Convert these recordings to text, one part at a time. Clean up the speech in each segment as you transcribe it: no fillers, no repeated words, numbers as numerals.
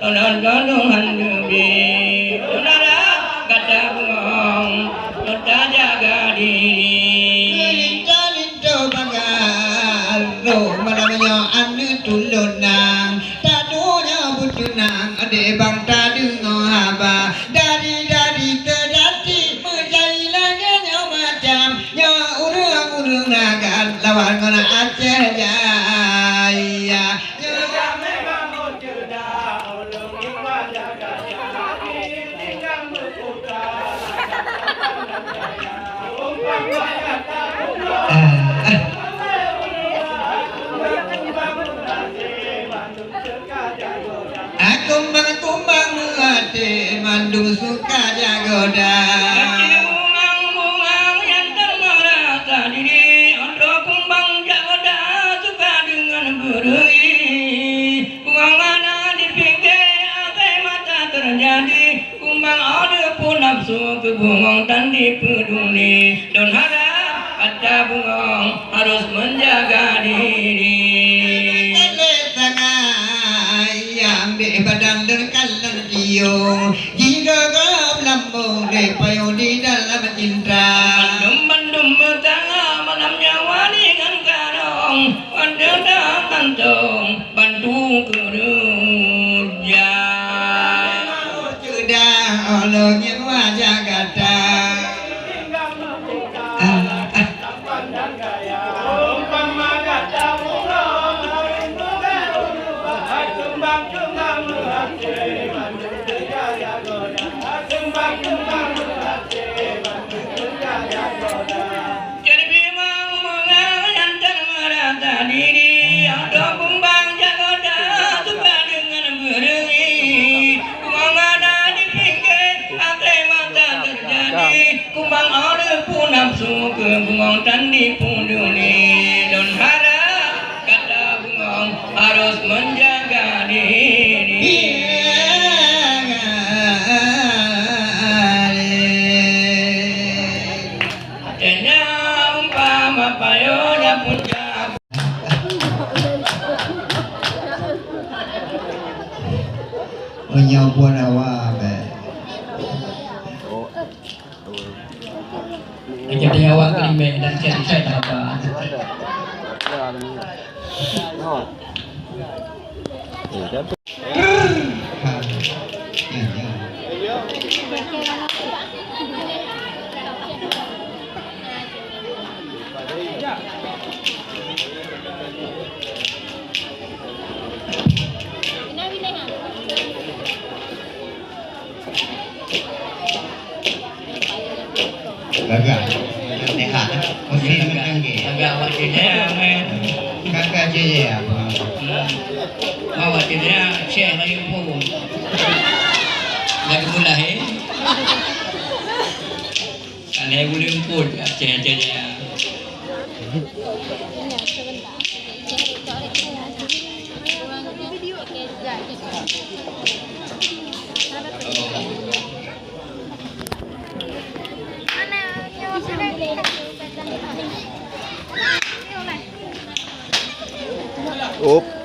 non gondongan gede nara kata bengong nota jaga diri linto bagal ro malamnya anu tulunang tadunya butunang ade bang tadu ngohaba dari terjadi menjailangnya macam nya urang nagan lawan ngona Aceh jaya kumbang hati mandung suka jagoda bungang yang termerata diri ondo kumbang jagoda suka dengan beri bungang mana di pinggir atai mata terjadi kumbang ada pun nafsu ke bungang dan dipeduli don harap kata bungang harus menjaga diri di badan dan kalan dio jika gab lambung repayo di dalam cinta bandum tengah malamnya waningan karong pada kantong bantu kerja sudah olongnya wajah gata kumbang ada pun nafsu ke bungong dan dipunduli don harap kata bungong harus menjaga diri tanya umpama payola punya menyambut awak jadi awak kelima dan jadi saya tak apa. Gagak sehat mesti tinggi agak waktunya kakak je apa waktunya saya lagi pun lagi mulai kalau boleh pun aja Up.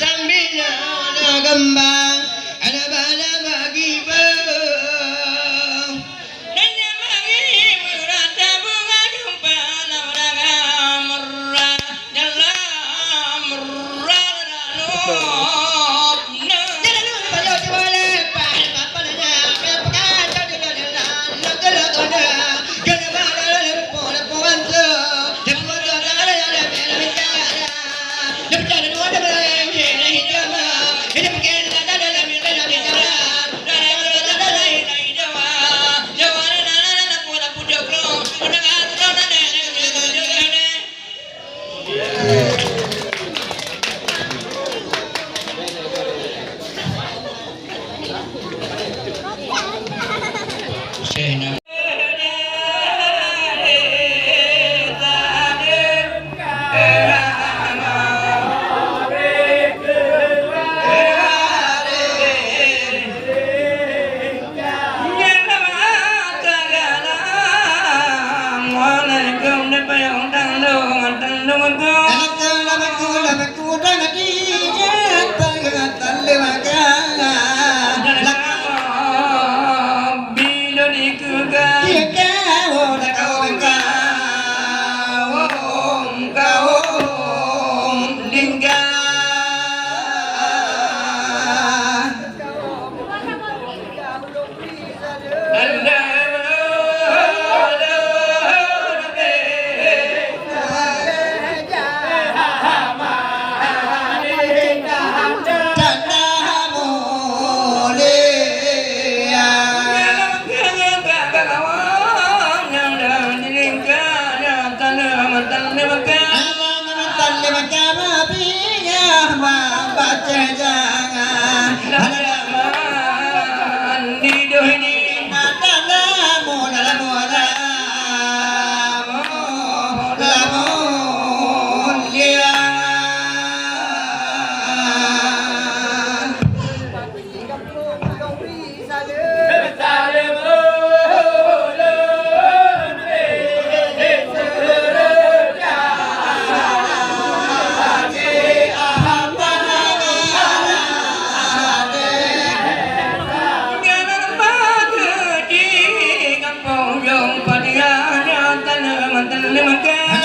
sambil ada kembang ada pada bagi Dan yang bagi berata bunga jumpa lauraga murah dalam murah ranop jalan dulu bayo boleh pada apa nanya pekan jadi jalan nak jalan ada kena bala pon pon tu depan tu ada bicara depan tu ada hidup hidup kan ada dalam bicara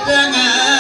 Jangan